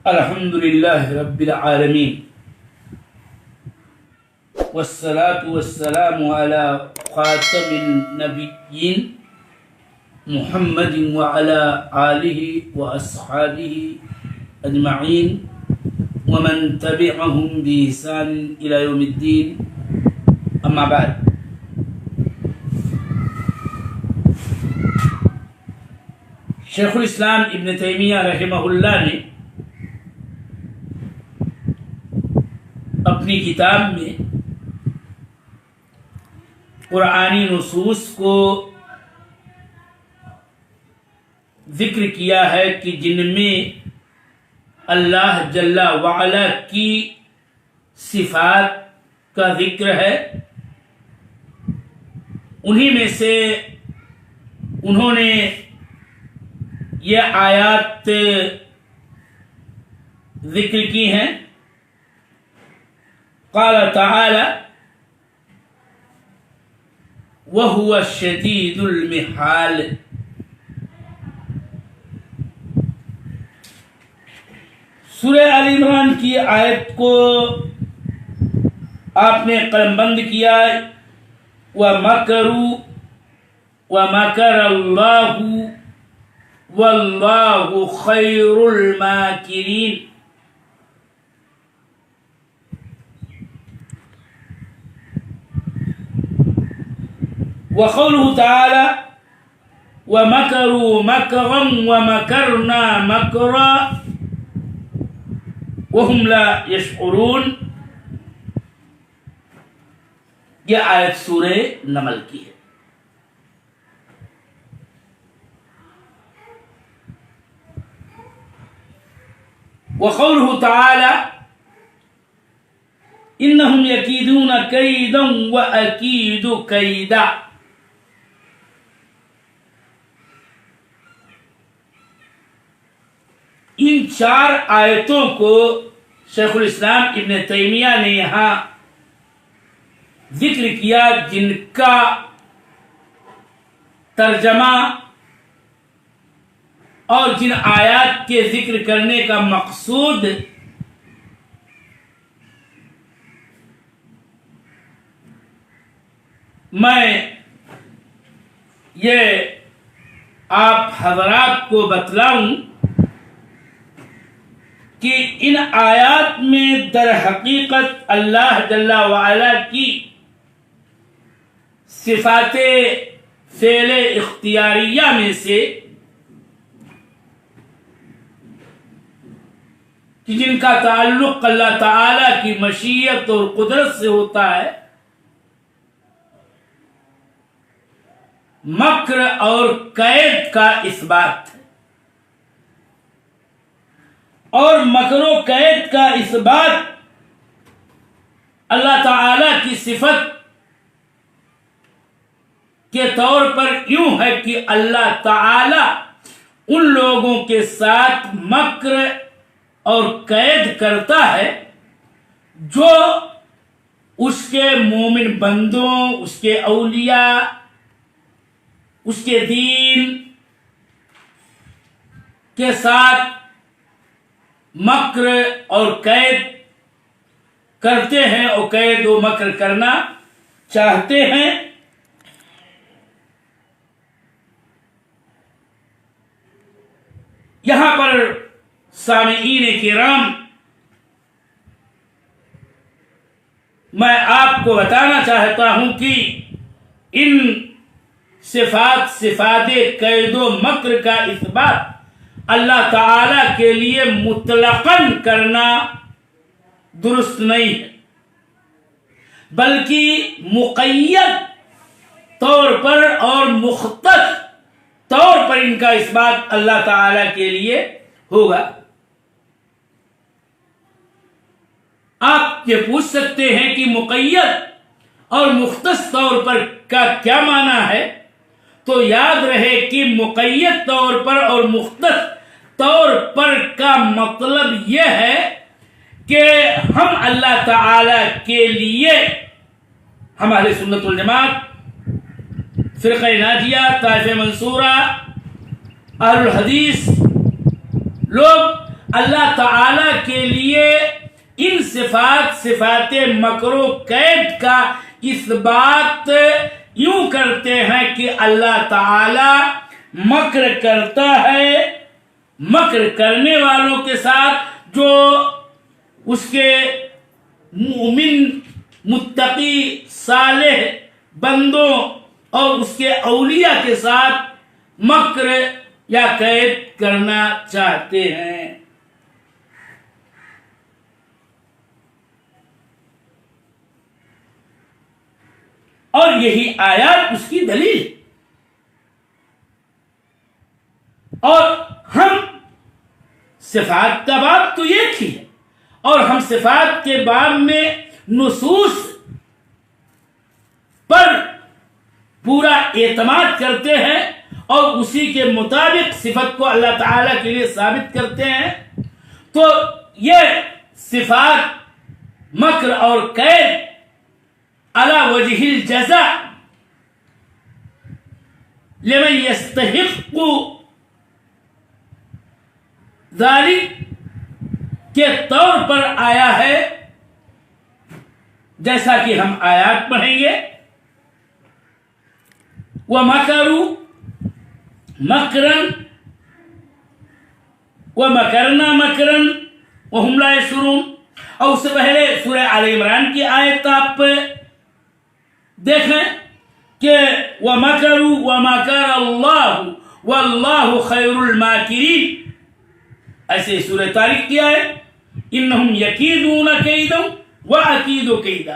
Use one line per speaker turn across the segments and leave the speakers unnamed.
الحمد لله رب العالمين والصلاة والسلام على خاتم النبيين محمد وعلى آله وأصحابه أجمعين ومن تبعهم بإحسان إلى يوم الدين أما بعد. شیخ الاسلام ابن تیمیہ رحمہ اللہ نے اپنی کتاب میں قرآنی نصوص کو ذکر کیا ہے کہ جن میں اللہ جل وعلا کی صفات کا ذکر ہے، انہی میں سے انہوں نے یہ آیات ذکر کی ہیں. قال تعالی وَهُوَ الشَّدِيدُ الْمِحَالِ. سورہ آل عمران کی آیت کو آپ نے قلم بند کیا. وَمَكَرُوا وَمَكَرَ اللَّهُ وَاللَّهُ خَيْرُ الْمَاكِرِينَ. وقوله تعالى وَمَكَرُوا مَكْرًا وَمَكَرْنَا مَكْرًا وَهُمْ لَا يَشْعُرُونَ. یہ آیت سورہ نمل کی ہے. وقوله تعالى إنهم يكيدون كيدا وأكيد كيدا. ان چار آیتوں کو شیخ الاسلام ابن تیمیہ نے یہاں ذکر کیا، جن کا ترجمہ اور جن آیات کے ذکر کرنے کا مقصود میں یہ آپ حضرات کو بتلاؤں کہ ان آیات میں در حقیقت اللہ جل وعلا کی صفات فعل اختیاریہ میں سے کہ جن کا تعلق اللہ تعالی کی مشیت اور قدرت سے ہوتا ہے، مکر اور قید کا اثبات ہے. اور مکر و قید کا اثبات اللہ تعالی کی صفت کے طور پر یوں ہے کہ اللہ تعالی ان لوگوں کے ساتھ مکر اور قید کرتا ہے جو اس کے مومن بندوں، اس کے اولیاء، اس کے دین کے ساتھ مکر اور قید کرتے ہیں اور قید و مکر کرنا چاہتے ہیں. یہاں پر سامعین کرام میں آپ کو بتانا چاہتا ہوں کہ ان صفات قید و مکر کا اثبات اللہ تعالی کے لیے مطلقاً کرنا درست نہیں ہے، بلکہ مقید طور پر اور مختص طور پر ان کا اثبات اللہ تعالی کے لیے ہوگا. آپ یہ پوچھ سکتے ہیں کہ مقید اور مختص طور پر کا کیا معنی ہے؟ تو یاد رہے کہ مقید طور پر اور مختص طور پر کا مطلب یہ ہے کہ ہم اللہ تعالی کے لیے، ہمارے سنت والجماعت، فرقہ ناجیہ، طائفہ منصورہ، اہل الحدیث لوگ اللہ تعالی کے لیے ان صفات مکر و قید کا اس بات یوں کرتے ہیں کہ اللہ تعالی مکر کرتا ہے، مکر کرنے والوں کے ساتھ جو اس کے مومن متقی صالح بندوں اور اس کے اولیاء کے ساتھ مکر یا قید کرنا چاہتے ہیں۔ اور یہی آیات اس کی دلیل۔ اور ہم صفات کا باب تو ایک ہی ہے، اور ہم صفات کے باب میں نصوص پر پورا اعتماد کرتے ہیں اور اسی کے مطابق صفت کو اللہ تعالی کے لیے ثابت کرتے ہیں۔ تو یہ صفات مکر اور قید علی وجہ الجزاء لمن یستحق ذلک کے طور پر آیا ہے، جیسا کہ ہم آیات پڑھیں گے۔ وَمَكَرُوا مَكْرًا وَمَكَرْنَا مَكْرًا وَهُمْ لَا يَشْعُرُونَ۔ اور اس سے پہلے سورہ آل عمران کی آیت آپ دیکھیں کہ وَمَكَرُوا وَمَكَرَ اللَّهُ وَاللَّهُ خَيْرُ الْمَاكِرِينَ، ایسے سورہ طارق کی آیت انہم یکیدون کیدا واکید کیدا۔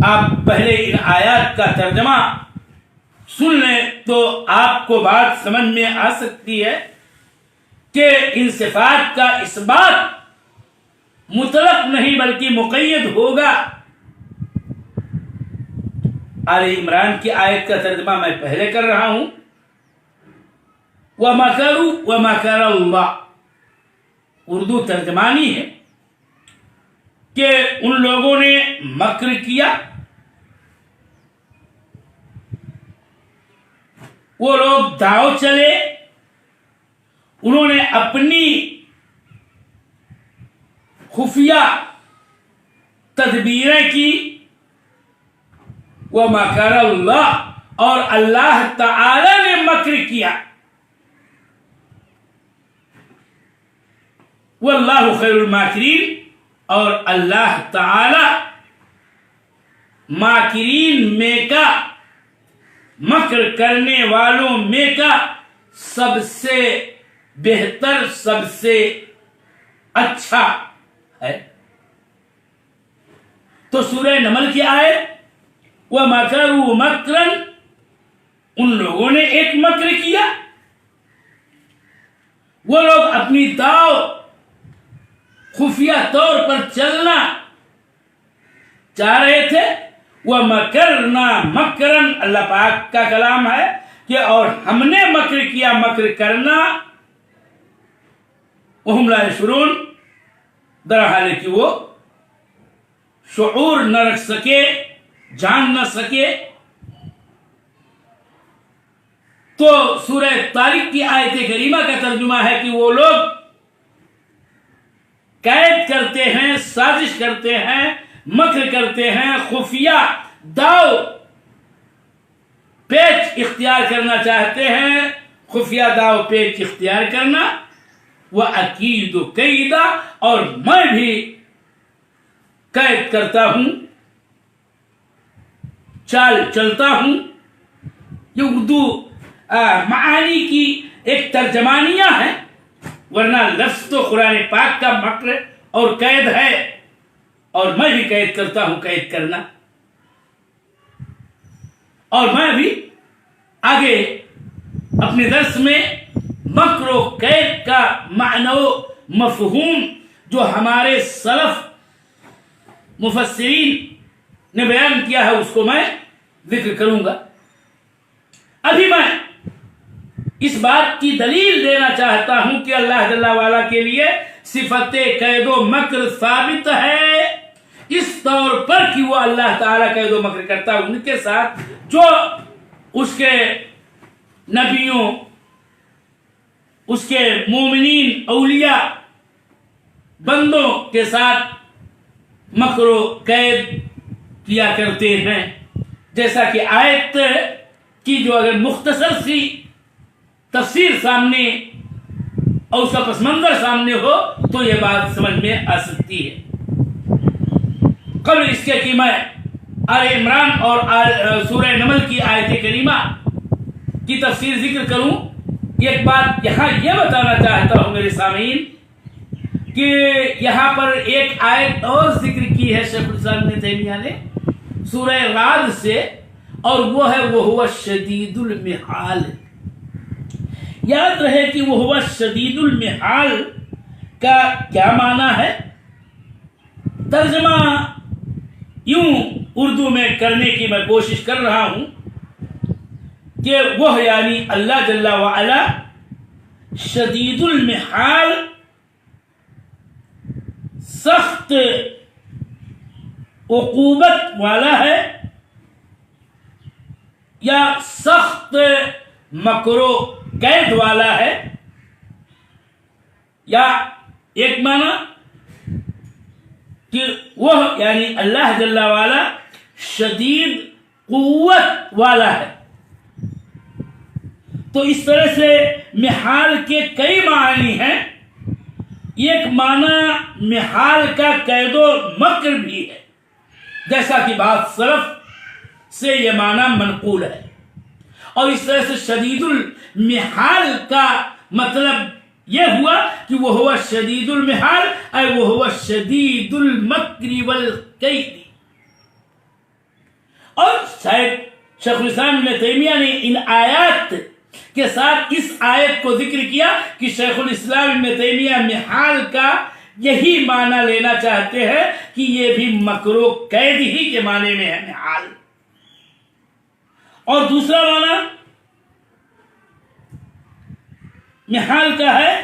آپ پہلے ان آیات کا ترجمہ سن لیں تو آپ کو بات سمجھ میں آ سکتی ہے کہ ان صفات کا اس بات مطلق نہیں بلکہ مقید ہوگا۔ آل عمران کی آیت کا ترجمہ میں پہلے کر رہا ہوں، وَمَكَرُوا وَمَكَرَ اللَّهُ، اردو ترجمانی ہے کہ ان لوگوں نے مکر کیا، وہ لوگ داؤ چلے، انہوں نے اپنی خفیہ تدبیریں کی، وَمَكَرَ اللَّهُ، اور اللہ تعالی نے مکر کیا، واللہ خیر الماکرین، اور اللہ تعالی ماکرین میں کا، مکر کرنے والوں میں کا سب سے بہتر، سب سے اچھا ہے۔ تو سورہ نمل کی آیت وَمَكَرُوا مَكْرًا، ان لوگوں نے ایک مکر کیا، وہ لوگ اپنی داؤ خفیہ طور پر چلنا چاہ رہے تھے۔ وَمَكَرْنَا مَكْرًا، اللہ پاک کا کلام ہے کہ اور ہم نے مکر کیا، مکر کرنا، وَهُمْ لَا يَشْعُرُونَ، درحال کہ وہ شعور نہ رکھ سکے، جان نہ سکے۔ تو سورہ طارق کی آیت کریمہ کا ترجمہ ہے کہ وہ لوگ قید کرتے ہیں، سازش کرتے ہیں، مکر کرتے ہیں، خفیہ داؤ پیچ اختیار کرنا چاہتے ہیں، خفیہ داؤ پیچ اختیار کرنا، وَأَكِيدُ كَيْدًا، اور میں بھی قید کرتا ہوں، چال چلتا ہوں۔ یہ اردو معانی کی ایک ترجمانیہ ہے، ورنہ لفظ تو قرآن پاک کا مکر اور قید ہے، اور میں بھی قید کرتا ہوں، قید کرنا۔ اور میں بھی آگے اپنے درس میں مکر و قید کا معنی و مفہوم جو ہمارے سلف مفسرین نے بیان کیا ہے اس کو میں ذکر کروں گا۔ ابھی میں اس بات کی دلیل دینا چاہتا ہوں کہ اللہ جل وعلا کے لیے صفت قید و مکر ثابت ہے، اس طور پر کہ وہ اللہ تعالیٰ قید و مکر کرتا ہے ان کے ساتھ جو اس کے نبیوں اس کے مومنین اولیاء بندوں کے ساتھ مکر و قید کیا کرتے ہیں. جیسا کہ آیت کی جو اگر مختصر سی تفسیر سامنے اور اس کا پس منظر سامنے ہو تو یہ بات سمجھ میں آ سکتی ہے. قبل اس کے کہ میں آل عمران اور سورہ نمل کی آیت کریمہ کی تفسیر ذکر کروں، ایک بات یہاں یہ بتانا چاہتا ہوں میرے سامعین کہ یہاں پر ایک آیت اور ذکر کی ہے شیخ الاسلام ابن تیمیہ نے سورہ رعد سے، اور وہ ہے وَهُوَ الشَّدِيدُ الْمِحَالِ. یاد رہے کہ وَهُوَ الشَّدِيدُ الْمِحَالِ کا کیا معنی ہے. ترجمہ یوں اردو میں کرنے کی میں کوشش کر رہا ہوں کہ وہ یعنی اللہ جل وعلا شدید المحال، سخت عقوبت والا ہے، یا سخت مکر و قید والا ہے، یا ایک معنی کہ وہ یعنی اللہ جل وعلا شدید قوت والا ہے. تو اس طرح سے محال کے کئی معنی ہیں. ایک معنی محال کا قید و مکر بھی ہے، جیسا کہ بعض سلف سے یہ معنی منقول ہے. اور اس طرح سے شدید المحال کا مطلب یہ ہوا کہ وہ ہوا شدید المحال اے وہ ہوا شدید المکر والقید. اور شاید شیخ الاسلام ابن تیمیہ نے ان آیات کے ساتھ اس آیت کو ذکر کیا کہ شیخ الاسلام ابن تیمیہ محال کا یہی معنی لینا چاہتے ہیں کہ یہ بھی مکر و قید ہی کے معنی میں ہے محال. اور دوسرا معنی محال کا ہے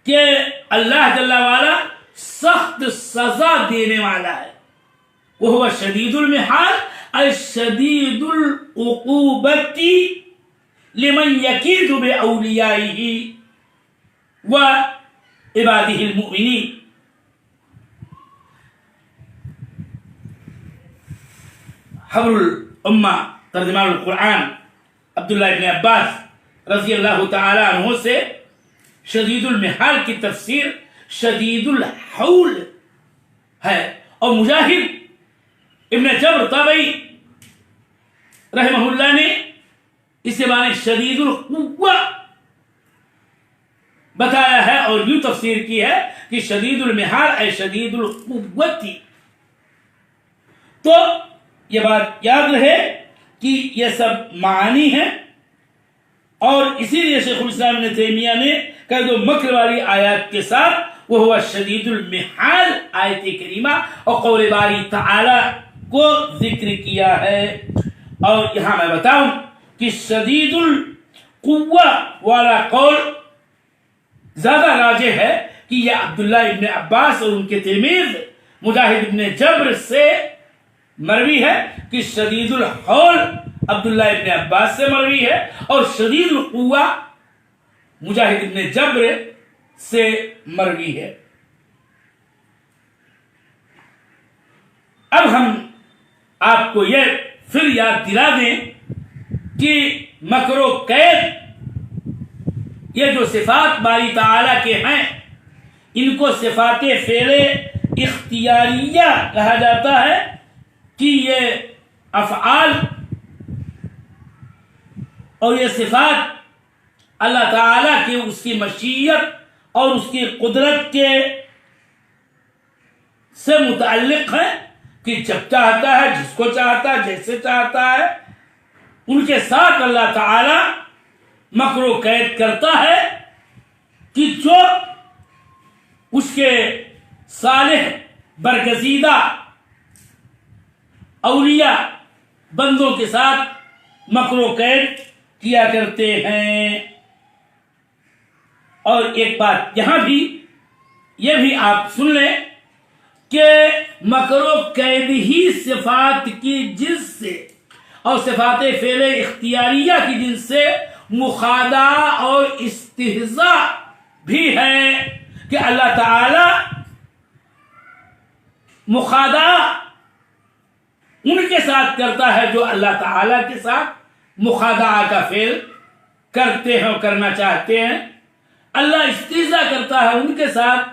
کہ اللہ جل وعلا سخت سزا دینے والا ہے. وہ شدید المحال اے شدید العقوبت لمن یکید باولیائہ وعبادہ المؤمنین. حبر الامہ ترجمان القرآن عبداللہ ابن عباس رضی اللہ تعالی عنہ سے شدید المحال کی تفسیر شدید الحول ہے. اور مجاہد ابن جبر طبعی رحمہ اللہ نے اسے معنی شدید القوہ بتایا ہے اور یوں تفسیر کی ہے کہ شدید المحال اے شدید القوتی. تو یہ بات یاد رہے کہ یہ سب معانی ہیں، اور اسی لیے شیخ الاسلام ابن تیمیہ نے قید و مکر والی آیات کے ساتھ وہ ہوا شدید المحال آیت کریمہ اور قول باری تعالی کو ذکر کیا ہے. اور یہاں میں بتاؤں کہ شدید القوہ والا قول زیادہ راجح ہے کہ یہ عبداللہ ابن عباس اور ان کے تلمیذ مجاہد ابن جبر سے مروی ہے کہ شدید الحول عبداللہ ابن عباس سے مروی ہے اور شدید القوہ مجاہد ابن جبر سے مروی ہے. اب ہم آپ کو یہ پھر یاد دلا دیں کہ مکر و قید یہ جو صفات باری تعالی کے ہیں ان کو صفات فعل اختیاریہ کہا جاتا ہے کہ یہ افعال اور یہ صفات اللہ تعالیٰ کی اس کی مشیت اور اس کی قدرت کے سے متعلق ہے کہ جب چاہتا ہے جس کو چاہتا ہے جیسے چاہتا ہے ان کے ساتھ اللہ تعالیٰ مکر و قید کرتا ہے کہ جو اس کے صالح برگزیدہ اولیاء بندوں کے ساتھ مکر و قید کیا کرتے ہیں. اور ایک بات یہاں بھی یہ بھی آپ سن لیں کہ مکر و قید ہی صفات کی جنس سے اور صفات فعل اختیاریہ کی جنس سے مخادع اور استہزاء بھی ہے کہ اللہ تعالی مخادعہ ان کے ساتھ کرتا ہے جو اللہ تعالی کے ساتھ مخادعہ کا فعل کرتے ہیں اور کرنا چاہتے ہیں. اللہ استہزاء کرتا ہے ان کے ساتھ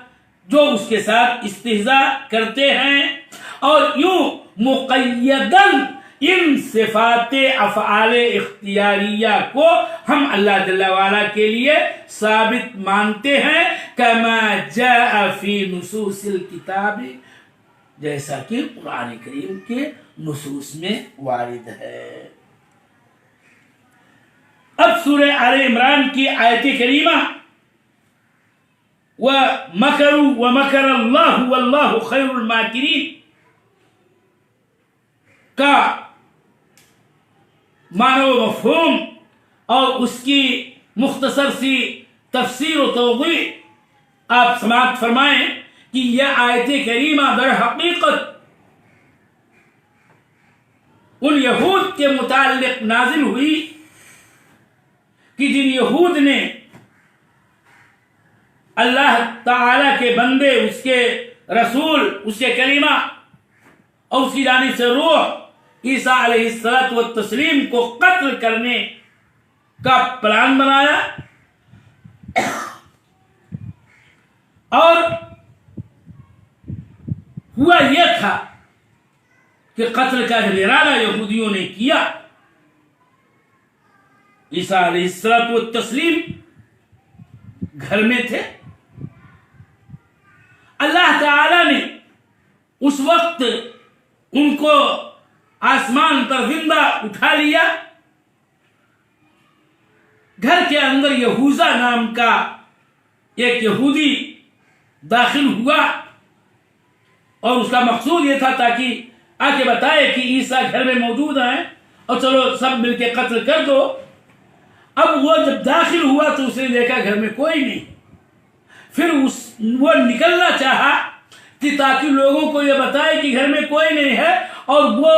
جو اس کے ساتھ استہزاء کرتے ہیں. اور یوں مقیداً ان صفات افعال اختیاریہ کو ہم اللہ جل وعلا کے لیے ثابت مانتے ہیں کما جاء فی نصوص الکتاب، جیسا کہ قرآن کریم کے نصوص میں وارد ہے. اب سورہ آل عمران کی آیت کریمہ وَمَكَرُوا وَمَكَرَ اللَّهُ وَاللَّهُ خَيْرُ الْمَاكِرِينَ کا معنی و مفہوم اور اس کی مختصر سی تفسیر و توضیح آپ سماعت فرمائیں کہ یہ آیت کریمہ در حقیقت ان یہود کے متعلق نازل ہوئی کہ جن یہود نے اللہ تعالی کے بندے، اس کے رسول، اس کے کلمہ اور اس کی جانب سے روح عیسیٰ علیہ الصلوۃ والتسلیم کو قتل کرنے کا پلان بنایا. اور ہوا یہ تھا کہ قتل کا جب ارادہ یہودیوں نے کیا، عیسیٰ علیہ الصلوۃ والتسلیم گھر میں تھے. اللہ تعالی نے اس وقت ان کو آسمان پر زندہ اٹھا لیا. گھر کے اندر یہوذا نام کا ایک یہودی داخل ہوا اور اس کا مقصود یہ تھا تاکہ آ کے بتائے کہ عیسیٰ گھر میں موجود ہیں اور چلو سب مل کے قتل کر دو. اب وہ جب داخل ہوا تو اس نے دیکھا گھر میں کوئی نہیں. پھر وہ نکلنا چاہا کہ تاکہ لوگوں کو یہ بتائے کہ گھر میں کوئی نہیں ہے، اور وہ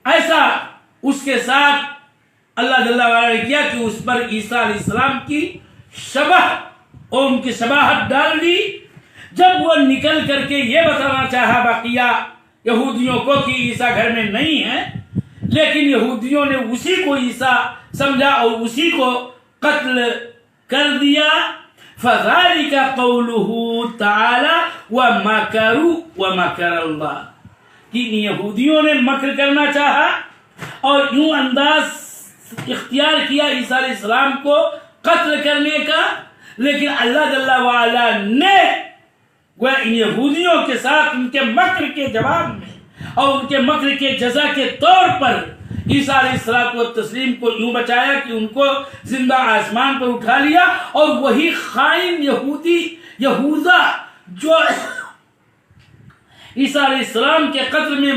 ایسا اس کے ساتھ اللہ جل وعلا نے کیا کہ اس پر عیسیٰ علیہ السلام کی شبہ اور ان کی شباہت ڈال دی. جب وہ نکل کر کے یہ بتانا چاہا بقیہ یہودیوں کو کہ عیسیٰ گھر میں نہیں ہے، لیکن یہودیوں نے اسی کو عیسیٰ سمجھا اور اسی کو قتل کر دیا. فَذَلِكَ قَوْلُهُ تَعَالَى وَمَكَرُوا وَمَكَرَ اللَّهُ کہ یہودیوں نے مکر کرنا چاہا اور یوں انداز اختیار کیا عیسیٰ علیہ السلام کو قتل کرنے کا، لیکن اللہ جل وعلا نے وہ ان یہودیوں کے ساتھ ان کے مکر کے جواب میں اور ان کے مکر کے جزا کے طور پر عیسیٰ علیہ الصلوۃ والتسلیم کو یوں بچایا کہ ان کو زندہ آسمان پر اٹھا لیا. اور وہی خائن یہودی یہوذا جو عیسیٰ علیہ السلام کے قتل میں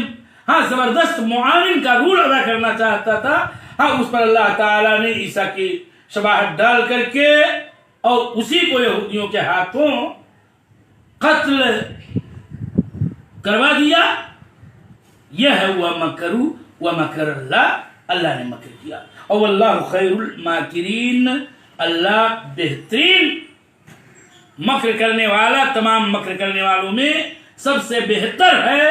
زبردست معاون کا رول ادا کرنا چاہتا تھا، اس پر اللہ تعالیٰ نے عیسیٰ کی شباہت ڈال کر کے اور اسی کو یہودیوں کے ہاتھوں قتل کروا دیا. یہ ہے وَمَكَرُوا وَمَكَرَ اللَّهُ، اللہ نے مکر کیا. اور واللہ خیر الماکرین، اللہ بہترین مکر کرنے والا، تمام مکر کرنے والوں میں سب سے بہتر ہے.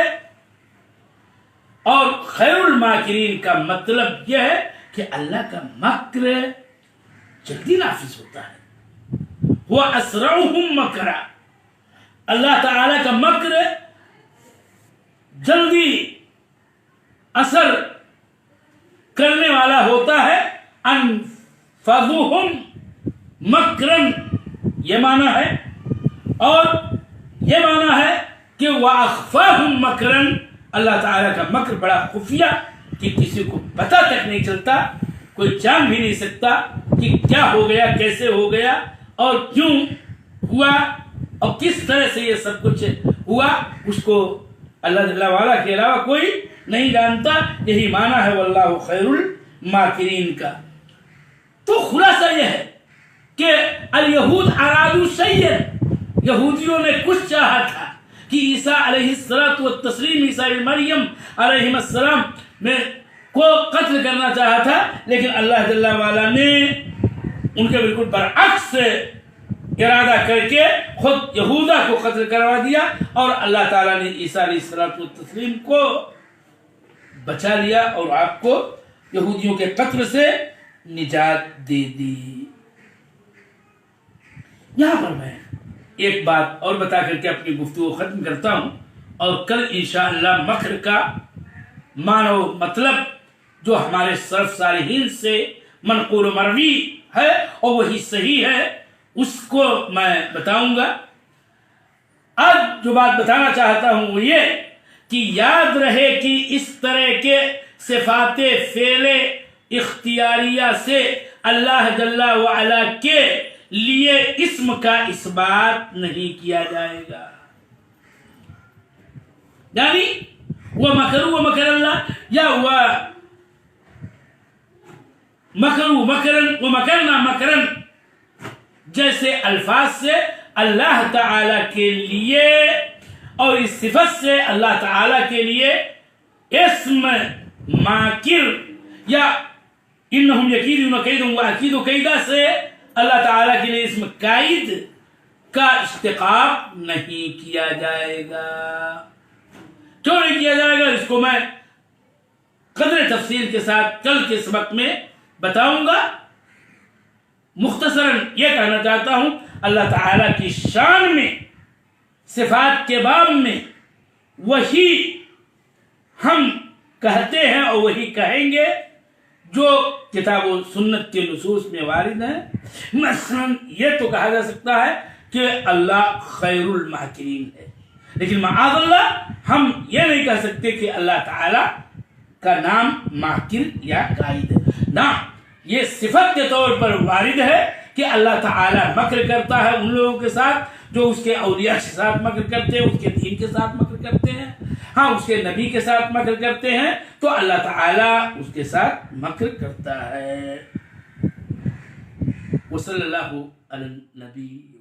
اور خیر الماکرین کا مطلب یہ ہے کہ اللہ کا مکر جلدی نافذ ہوتا ہے. وہ اسرعہم مکرا، اللہ تعالی کا مکر جلدی اثر کرنے والا ہوتا ہے. انفذہم مکرن یہ معنی ہے، اور یہ معنی ہے کہ واخفاہم مکرن، اللہ تعالیٰ کا مکر بڑا خفیہ کہ کسی کو پتہ تک نہیں چلتا، کوئی جان بھی نہیں سکتا کہ کیا ہو گیا، کیسے ہو گیا اور کیوں ہوا اور کس طرح سے یہ سب کچھ ہوا. اس کو اللہ جل وعلا کے علاوہ کوئی نہیں جانتا. یہی معنی ہے واللہ خیر الماکرین کا. تو خلاصہ یہ ہے کہ الیہود ارادوا شیئا، یہودیوں نے کچھ چاہا تھا کہ عیسیٰ علیہ الصلوۃ والتسلیم، عیسیٰ ابن مریم علیہ السلام میں کو قتل کرنا چاہا تھا، لیکن اللہ جل وعلا نے ان کے بالکل برعکس ارادہ کر کے خود یہودا کو قتل کروا دیا، اور اللہ تعالیٰ نے عیسیٰ علیہ الصلوۃ والتسلیم کو بچا لیا اور آپ کو یہودیوں کے قتل سے نجات دے دی۔ یہاں پر میں ایک بات اور بتا کر کے اپنی گفتگو ختم کرتا ہوں، اور کل انشاءاللہ مکر کا معنی و مطلب جو ہمارے سلف صالحین سے منقول و مروی ہے اور وہی صحیح ہے اس کو میں بتاؤں گا۔ اب جو بات بتانا چاہتا ہوں وہ یہ کہ یاد رہے کہ اس طرح کے صفات فعل اختیاریہ سے اللہ جل وعلا کے لیے اسم کا اثبات نہیں کیا جائے گا، یعنی وہ مکروا مکر اللہ یا وہ مکروا مکرن و مکرنا مکرن جیسے الفاظ سے اللہ تعالی کے لیے اور اس صفت سے اللہ تعالی کے لیے اسم ماکر یا انہم یکیدون کیدا واکید کیدا سے اللہ تعالی کے لیے اسم کائد کا اشتقاق نہیں کیا جائے گا۔ کیوں نہیں کیا جائے گا اس کو میں قدر تفصیل کے ساتھ کل کے سبق میں بتاؤں گا۔ مختصراً یہ کہنا چاہتا ہوں اللہ تعالیٰ کی شان میں صفات کے باب میں وہی ہم کہتے ہیں اور وہی کہیں گے جو کتاب و سنت کے نصوص میں وارد ہیں۔ مثلا یہ تو کہا جا سکتا ہے کہ اللہ خیر الماکرین ہے، لیکن معاذ اللہ ہم یہ نہیں کہہ سکتے کہ اللہ تعالیٰ کا نام ماکر یا قائد ہے۔ نہ، یہ صفت کے طور پر وارد ہے کہ اللہ تعالیٰ مکر کرتا ہے ان لوگوں کے ساتھ جو اس کے اولیاء کے ساتھ مکر کرتے ہیں، اس کے دین کے ساتھ مکر کرتے ہیں، ہاں اس کے نبی کے ساتھ مکر کرتے ہیں تو اللہ تعالیٰ اس کے ساتھ مکر کرتا ہے۔ وصلی اللہ علی النبی۔